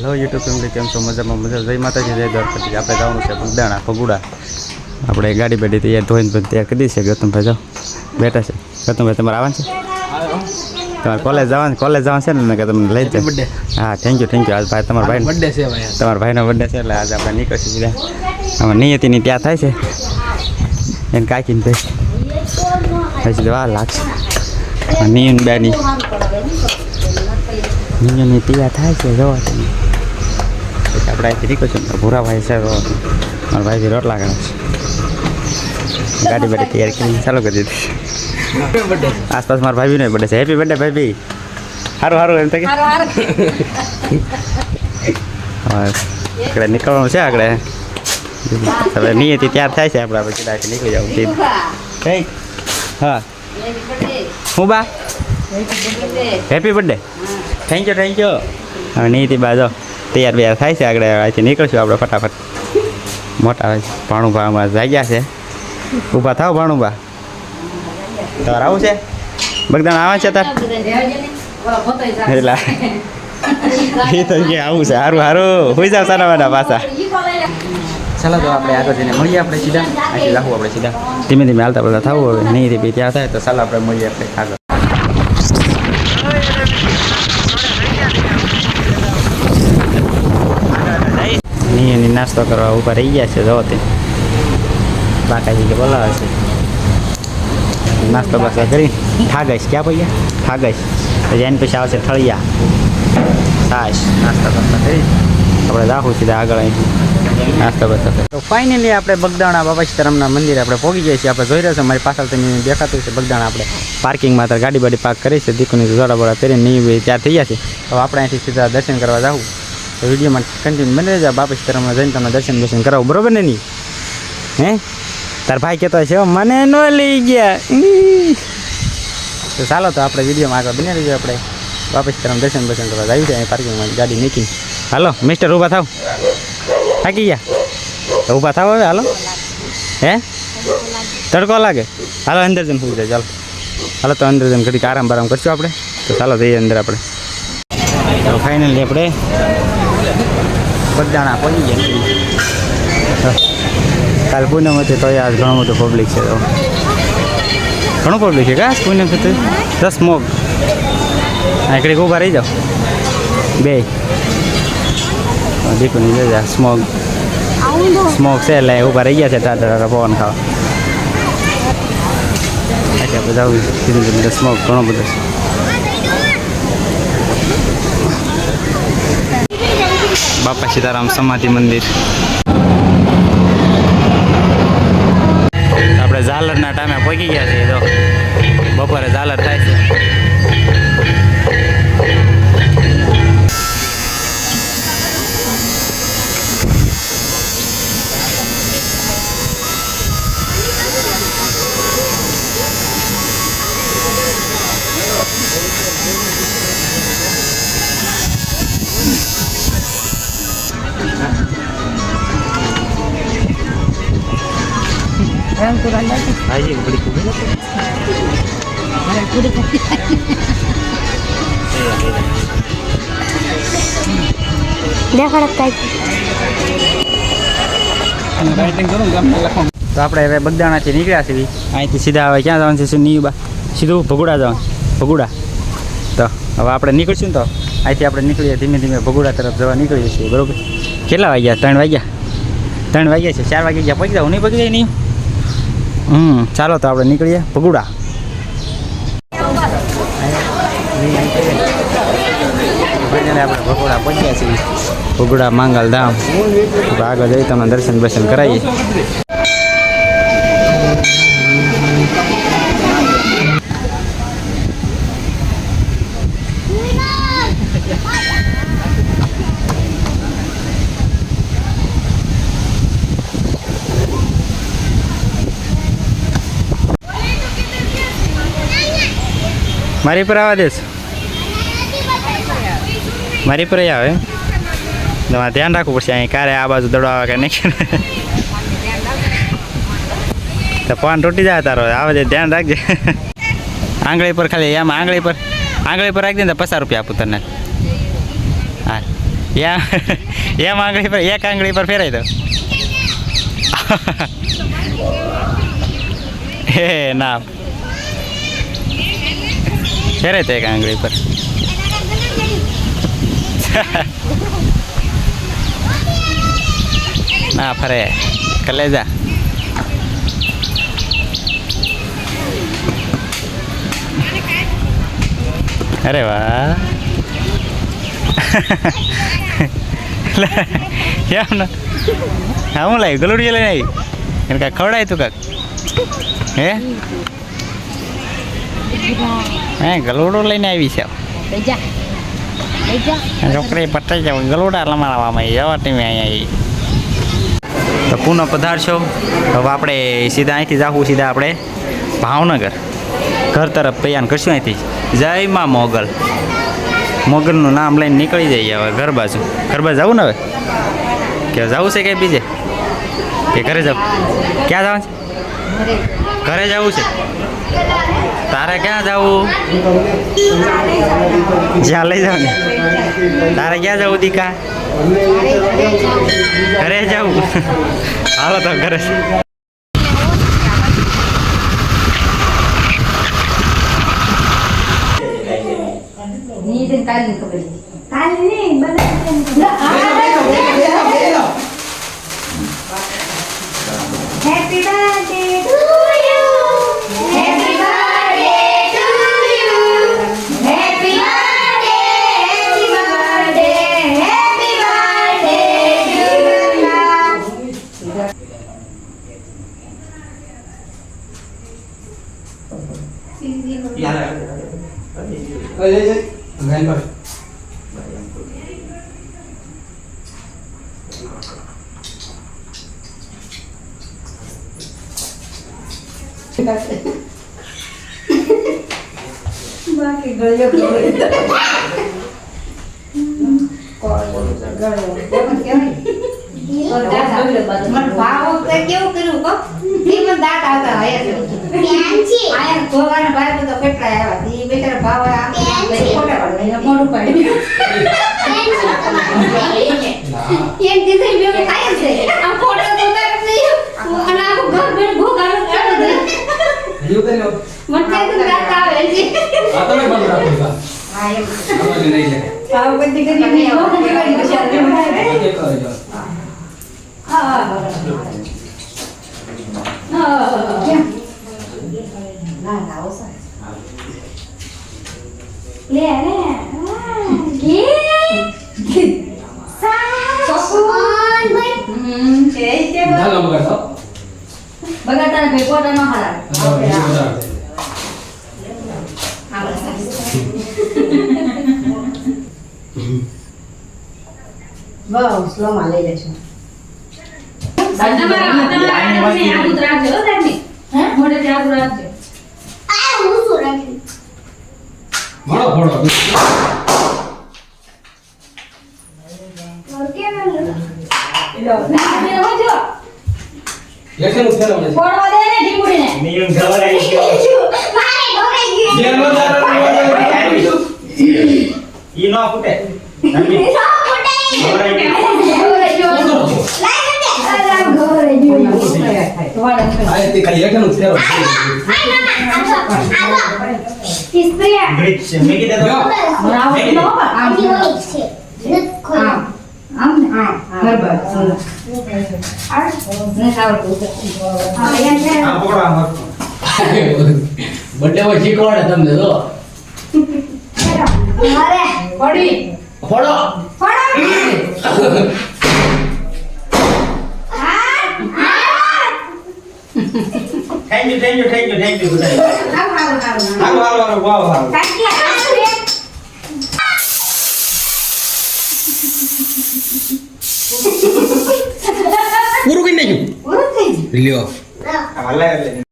Hello YouTube family, કેમ છો? મજામાં જય માતાજી, જય દ્વારકાથી. આપણે જવાનું છે બગદાણા ભગુડા. આપણે ગાડી બેડી તૈયાર ધોઈને પણ તૈયાર કરી દીધી છે. ગૌતમભાઈ જાઓ બેઠા છે. ગૌતમભાઈ તમારે આવવાનું છે? તમારે કોલેજ જવાનું છે ને કે તમને લઈ જાય? હા, થેન્ક યુ. આજ ભાઈ તમારા ભાઈ બર્થડે છે. તમારા ભાઈનો બર્થડે છે એટલે આજે આપણે નીકળીશું સીધા. આમાં નિયતિની ત્યાં થાય છે એને કાકીને ભાઈ પછી વાર લાગશે. નિયન બેની નિયનની તૈયાર થાય છે જોવા તમે. પછી આપણે અહીંથી નીકળશું. ભૂરાભાઈ છે મારા ભાઈ રોટલા કરે છે. ગાડી બાડી તૈયાર કરીને ચાલુ કરી દીધી. આસપાસ મારા ભાઈ નો બર્થડે છે. હેપી બર્થડે ભાઈ. સારું એમ તો કે આગળ નીકળવાનું છે. આગળ હવે નિયતિ તૈયાર થાય છે. આપણે પછી નીકળી જવું સીધું. હા હું બા હેપી બર્થડે. Thank you. હવે નિયતિ બાજો તૈયાર થાય છે. આગળ અહીંથી નીકળશું આપણે ફટાફટ. મોટા ભાણુભા અમારે જાગ્યા છે. ઊભા થાવ ભાણુભા. તમારે આવું છે? બગદાણા આવે છે તાર એટલે એ તો કે આવું છે. સારું હોઈ જાવ સારા વાડા પાછા. ચાલો તો આપણે આગળ જઈને મળીએ. આપણે સીધા અહીંથી લાવવું. આપણે સીધા ધીમે ધીમે હાલતા બધા થવું. હવે નહીં બી ત્યાં થાય તો ચાલો આપણે મળીએ. આપણે આગળ નિયની નાસ્તો કરવા ઊભા રહી ગયા છે. જો તે બાકાજી કે બોલાવે છે. નાસ્તો બાસ્તો કરી ઠાગઈશ. ક્યાં પૈયા ઠાગઈશ. પછી એની પછી આવશે થળિયા છાશ. નાસ્તો બાસ્તો કરી આપણે રાખવું સીધા આગળ અહીંથી નાસ્તો બાસ્તો કરી. તો ફાઇનલી આપણે બગદાણા બાબા સીતારામના મંદિરે આપણે પહોંચી ગયા છીએ. આપણે જોઈ રહ્યા છે મારી પાછળ તમે દેખાતું છે બગદાણા. આપણે પાર્કિંગમાં તો ગાડી બાડી પાર્ક કરી છે. દીકુની જોડા બોડા પહેરીને નહીં તૈયાર થઈ ગયા છે. હવે આપણે અહીંથી સીધા દર્શન કરવા જવું. તો વિડીયોમાં કન્ટિન્યુ બની જાય. બાપા સીતારામમાં જઈને તમને દર્શન કરાવું. બરોબર ને? નહીં હે તાર ભાઈ કહેતો છે મને ન લઈ ગયા. તો ચાલો તો આપણે વિડીયોમાં આગળ બની રહીએ. આપણે વાપસ તરફ દર્શન કરવા આવી જાય. પાર્કિંગમાં ગાડી નીકળી. હાલો મિસ્ટર ઊભા થાવ. થાકી ગયા તો ઊભા થાવ હવે. હાલો હે તડકો લાગે. હાલો અંદર જઈને પૂરી જાય. હાલો તો અંદર જઈને ઘડીક આરામ કરશું આપણે. તો ચાલો જઈએ અંદર આપણે. તો ફાઇનલી આપણે બગદાણા પહોંચી ગયા. કાલ પૂનમ હતી તો આજ ઘણું બધું પબ્લિક છે. તો ઘણું પબ્લિક છે. કાશ પૂનમ થતું 10 મોગ આકડી ઊભા રહી જાઓ. બે દીકુની લઈ જા. સ્મોક છે એટલે ઊભા રહી ગયા છે. ટાટા પવન ખાવા બધા ધીરે સ્મોક ઘણો બધો છે. બાપા સીતારામ સમાધિ મંદિર. આપણે ઝાલરના ટાઈમે પહોંચી ગયા છીએ. તો બપોરે ઝાલર થાય છે. Ayo beli kubu. તો આપણે હવે બગદાણાથી નીકળ્યા છીએ. અહીંથી સીધા હવે ક્યાં જવાનું છે? નિયુબા સીધું ભગુડા જવાનું. ભગુડા તો હવે આપણે નીકળીશું ને તો અહીંથી આપણે નીકળીએ ધીમે ધીમે ભગુડા તરફ જવા નીકળીએ છીએ. બરાબર કેટલા વાગ્યા? 3 વાગ્યા. 3 વાગ્યા છે. 4 વાગ્યા પહોંચી જાવ. નહીં પહોંચી જાય નહીં. ચાલો તો આપણે નીકળીએ ભગુડા. આપણે ભગુડા પહોંચ્યા છીએ. ભગુડા માંગલ ધામ. આગળ જઈ તમને દર્શન કરાવીએ. મારી પર આવવા દેશ. મારી પર આવે તમારે ધ્યાન રાખવું પડશે. અહીં કારે આ બાજુ દડો આવે કે નહીં તો પાન તૂટી જાય તારો. આવે છે ધ્યાન રાખજે. આંગળી પર ખાલી એમ આંગળી પર રાખજે ને તો 50 રૂપિયા આપું તને. હા એમ આંગળી પર એક આંગળી પર ફેરાઈ દો હે ના ફેરાય તો એક આંગળી પર ના ફરે કલેજા અરે વાહ કેમ ને હા હું લાવી ગલુડિયો લઈને આવી એને કાંઈ ખવડાય તું કાંક હે ગલુડો લઈને આવી છે છોકરી પટાઈ જાવ ગલુડા લમાડવામાં જવા ટીમે અહીંયા આવી તો પુનઃ પધારશો હવે આપણે સીધા અહીંથી જાવું સીધા આપણે ભાવનગર ઘર તરફ તૈયાર કરશું અહીંથી જય માં મોગલ મોગલનું નામ લઈને નીકળી જઈએ હવે ઘર બાજુ જવું ને હવે કે જવું છે કે બીજે કે ઘરે જવું ક્યાં જવાનું છે ઘરે જવું છે તારે ક્યાં જવું જ્યાં લઈ જાવ ને તારે ક્યાં જવું દીકા ઘરે જવું હાલો તો ઘરે Happy birthday to you. Happy birthday to you. Happy birthday, happy birthday, happy birthday to you. બાકી ગળ્યો મને ભાવ કેવું કર્યું કહો મને દાંત આવતા આયા ધોવાના ભાઈ બધા કેટલા આવ્યા એ બેચારા ભાવ ફોટા પાડે મોડું પાડ્યું એમ દીધી બે ખાય છે આ ફોટો તો તારે નહીં અને આખું ઘર બેન ભોગાનું ચાલુ દે મને તો દાંત આવે છે આ તમે બંધ રાખો હા એમ આમાં નહીં લે આવ બધી કરી નહીં આવો કેવાય બચાર કે કરે જો હા ના ના ઓસા લે કે સોસોન ભાઈ છે ચાલો બગાડો બગાડતા ભાઈ કોટા ન હારા વાવ સ્લો માં લઈ લેજો મોડો ફોડો લેસન ઉઠેલો મને નિયમ ખવડાવી ગયો જેનો દારો ઈ નો ફૂટે આય તે ખાલી લેસન ઉઠેલો ગ્રીટ છે મેં કીધું બર્થડે માં શીખવાડે તમને તો ફોડો થેન્ક યુ હાલો વાવ પૂરું કરી નાખ્યું લ્યો હાલે